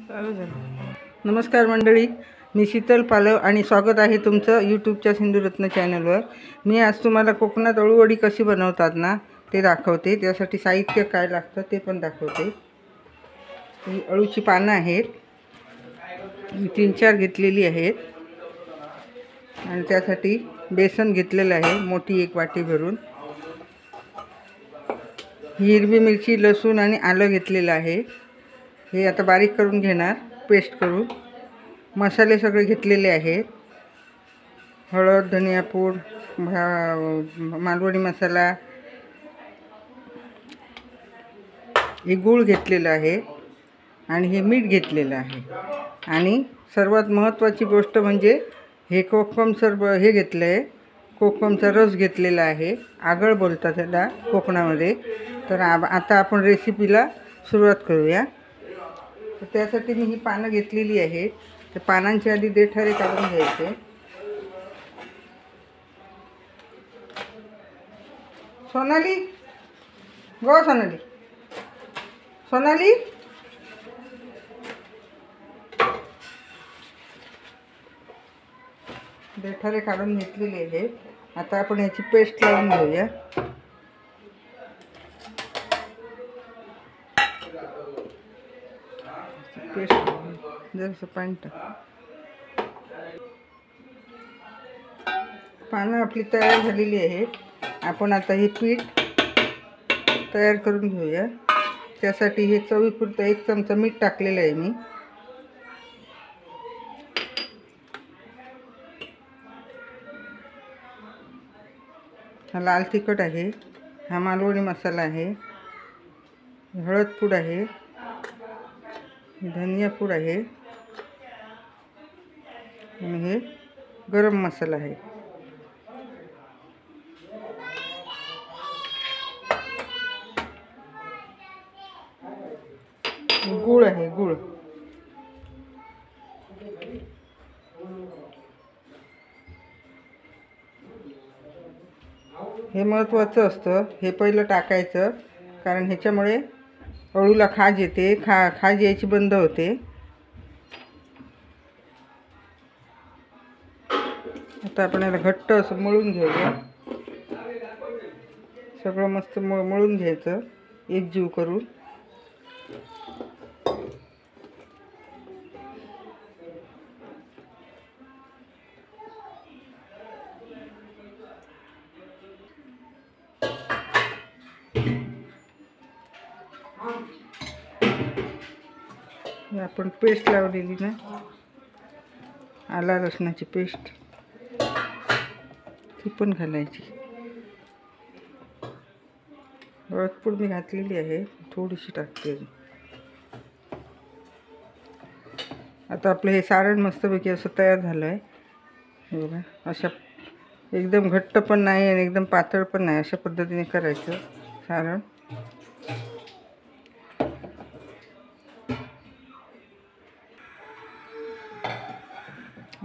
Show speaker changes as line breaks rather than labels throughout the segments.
चालू झालं. नमस्कार मंडळी, मी शीतल पालव आणि स्वागत आहे तुमचं यूट्यूबच्या सिंधुरत्न चॅनलवर. मी आज तुम्हाला कोकणात अळूवडी कशी बनवतात ना ते दाखवते. त्यासाठी साहित्य काय लागतं ते पण दाखवते. ही अळूची पानं आहेत, ही 3-4 घेतलेली आहेत आणि त्यासाठी बेसन घेतलेलं आहे मोठी 1 वाटी भरून. हिरवी मिरची, लसूण आणि आलं घेतलेलं आहे. हे आता बारीक करून घेणार, पेस्ट करून. मसाले सगळे घेतलेले आहेत. हळद, धनिया पूड, मालवणी मसाला, हे गूळ घेतलेलं आहे आणि हे मीठ घेतलेलं आहे. आणि सर्वात महत्त्वाची गोष्ट म्हणजे हे हे घेतलं आहे, कोकमचा रस घेतलेला आहे. आगळ बोलतात त्याला कोकणामध्ये. तर आता आपण रेसिपीला सुरुवात करूया. तर त्यासाठी मी ही पानं घेतलेली आहेत. तर पानांच्या आधी देठारे काढून घ्यायचे. सोनाली, गो सोनाली, सोनाली, देठारे काढून घेतलेले आहेत. आता आपण याची पेस्ट लावून घेऊया. पेस्ट जरासं पाणी टाक. पानं आपली तयार झालेली आहेत. आपण आता हे पीठ तयार करून घेऊया. त्यासाठी हे चवीपुरतं 1 चमचा मीठ टाकलेलं आहे मी. हा लाल तिखट आहे, हा मालवणी मसाला आहे, हळद पूड आहे, धनिया पूड आहे आणि हे गरम मसाला आहे. गूळ आहे, गूळ. हे महत्त्वाचं असतं, हे पहिलं टाकायचं, कारण ह्याच्यामुळे अळूला खाज येते. खाज यायची बंद होते. आता आपण याला घट्ट असं मळून घेऊया. सगळं मस्त मळून घ्यायचं एकजीव करून. आपण पेस्ट लावलेली ना, आला लसणाची पेस्ट, ती पण घालायची. हळद पूड मी घातलेली आहे, थोडीशी टाकते. आता आपलं हे सारण मस्तपैकी असं तयार झालं आहे. हे बघा, अशा एकदम घट्ट पण नाही आणि एकदम पातळ पण नाही, अशा पद्धतीने करायचं सारण.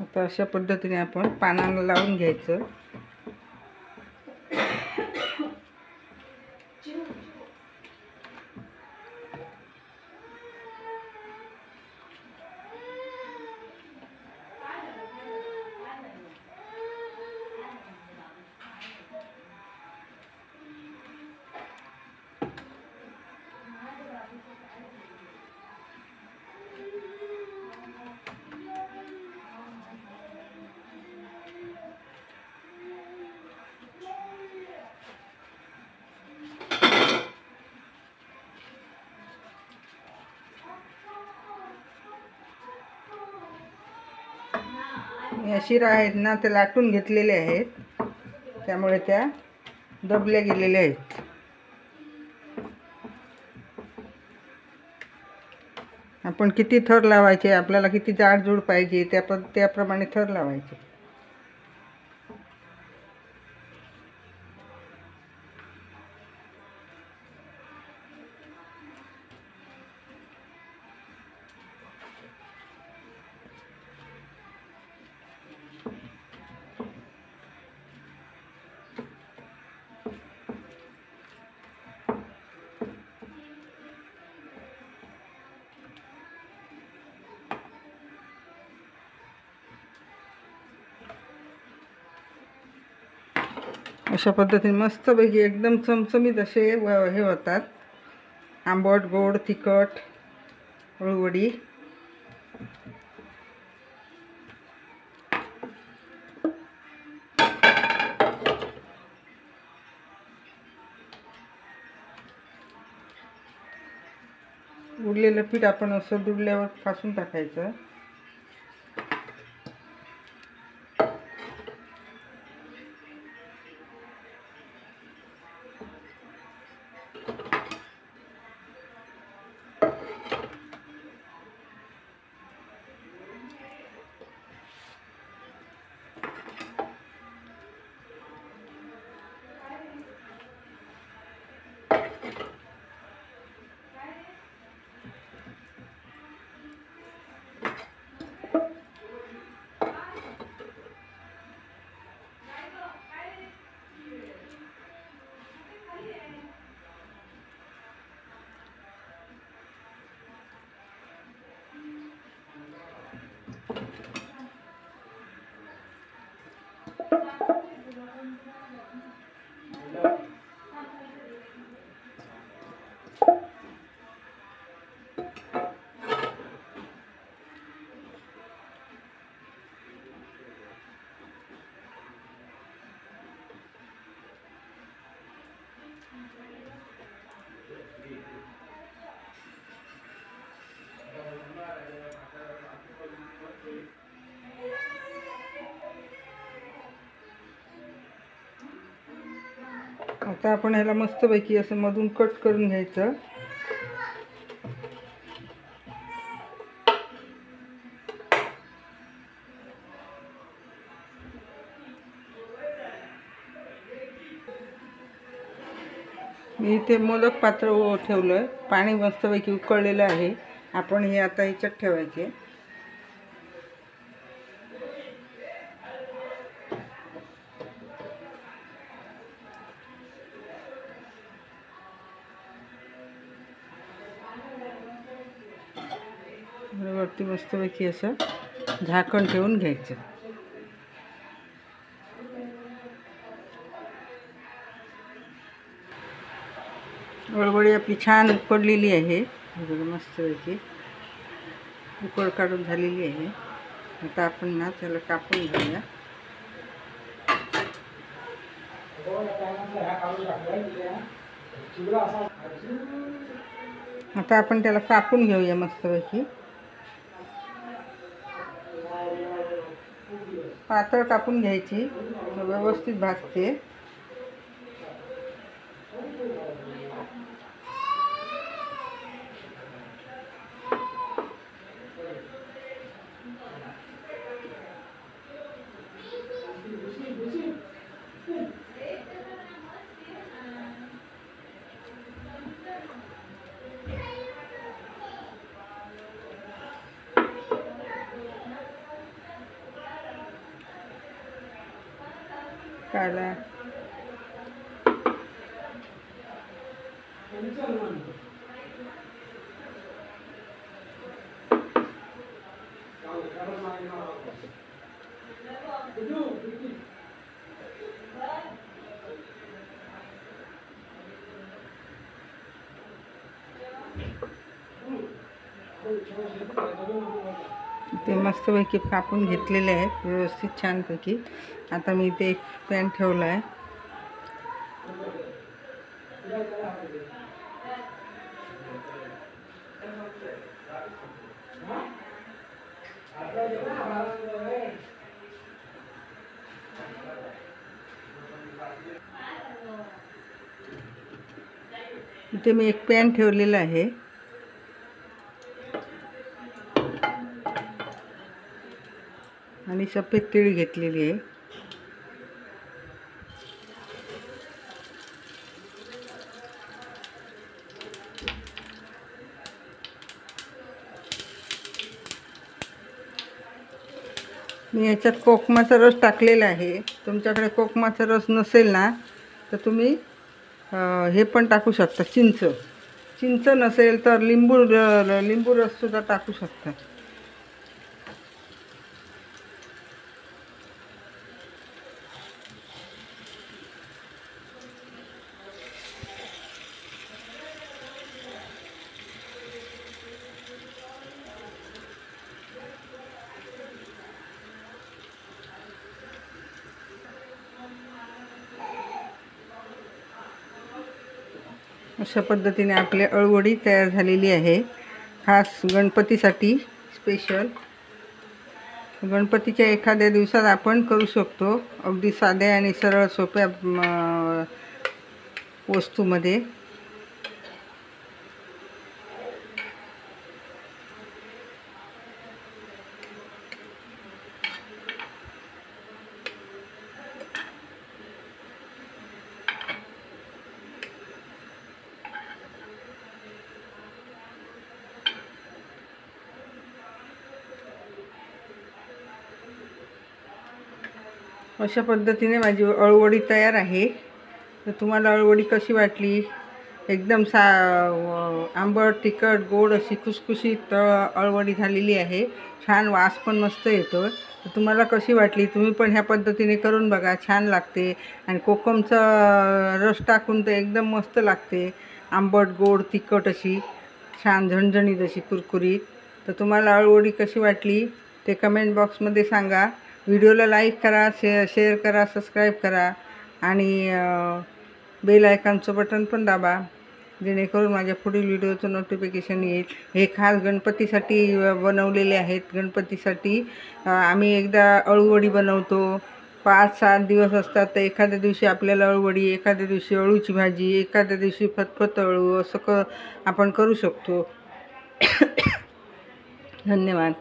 आता अशा पद्धतीने आपण पानांना लावून घ्यायचं. या शिरा आहेत ना, ते लाटून घेतलेले आहेत, त्यामुळे त्या दबल्या गेलेल्या आहेत. आपण किती थर लावायचे, आपल्याला किती जाडजूड पाहिजे त्याप्रमाणे थर लावायचे. अशा पद्धतीने मस्तपैकी एकदम चमचमीत असे हे होतात. आंबट, गोड, तिखट अळूवडी. उरलेलं पीठ आपण असं दुडल्यावर फासून टाकायचं. आता आपण ह्याला मस्तपैकी असं मधून कट करून घ्यायचं. मी इथे मोदक पात्र ठेवलं. पाणी मस्तपैकी उकळलेलं आहे. आपण हे आता ह्याच्यात ठेवायचे. वरती मस्तपैकी असं झाकण ठेवून घ्यायचं. अळूवडी आपली छान उकडलेली आहे. मस्तपैकी उकड काढून झालेली आहे. आता आपण ना त्याला कापून घेऊया. आता आपण त्याला कापून घेऊया मस्तपैकी. पातळ कापून घ्यायची, व्यवस्थित भाजते. काढा. ते मस्तपैकी कापून घेतलेले आहेत व्यवस्थित छानपैकी. आता मी इथे एक पॅन ठेवला आहे. इथे मी एक पॅन ठेवलेला आहे. आणि सफेद तीळ घेतलेली आहे. मी याच्यात कोकमाचा रस टाकलेला आहे. तुमच्याकडे कोकमाचा रस नसेल ना तर तुम्ही हे पण टाकू शकता. चिंच नसेल तर लिंबू रससुद्धा टाकू शकता. अशा पद्धतीने आपली अळूवडी तयार झालेली आहे, खास गणपतीसाठी स्पेशल. गणपतीच्या एखाद्या दिवसात आपण करू शकतो, अगदी साध्या आणि सरळ सोप्या वस्तूमध्ये. अशा पद्धतीने माझी अळूवडी तयार आहे. तर तुम्हाला अळूवडी कशी वाटली? एकदम आंबट, तिखट, गोड अशी खुसखुशीत अळूवडी झालेली आहे. छान वास पण मस्त येतो. तर तुम्हाला कशी वाटली? तुम्ही पण ह्या पद्धतीने करून बघा, छान लागते. आणि कोकमचा रस टाकून तर एकदम मस्त लागते. आंबट, गोड, तिखट अशी छान झणझणीत अशी कुरकुरीत. तर तुम्हाला अळूवडी कशी वाटली ते कमेंट बॉक्समध्ये सांगा. व्हिडिओला लाईक करा, शेअर करा, सबस्क्राईब करा आणि बेल आयकॉनचं बटन पण दाबा, जेणेकरून माझ्या पुढील व्हिडिओचं नोटिफिकेशन येईल. हे खास गणपतीसाठी बनवलेले आहेत. गणपतीसाठी आम्ही एकदा अळूवडी बनवतो. 5-7 दिवस असतात. तर एखाद्या दिवशी आपल्याला अळूवडी, एखाद्या दिवशी अळूची भाजी, एखाद्या दिवशी फतफत अळू असं आपण करू शकतो. धन्यवाद.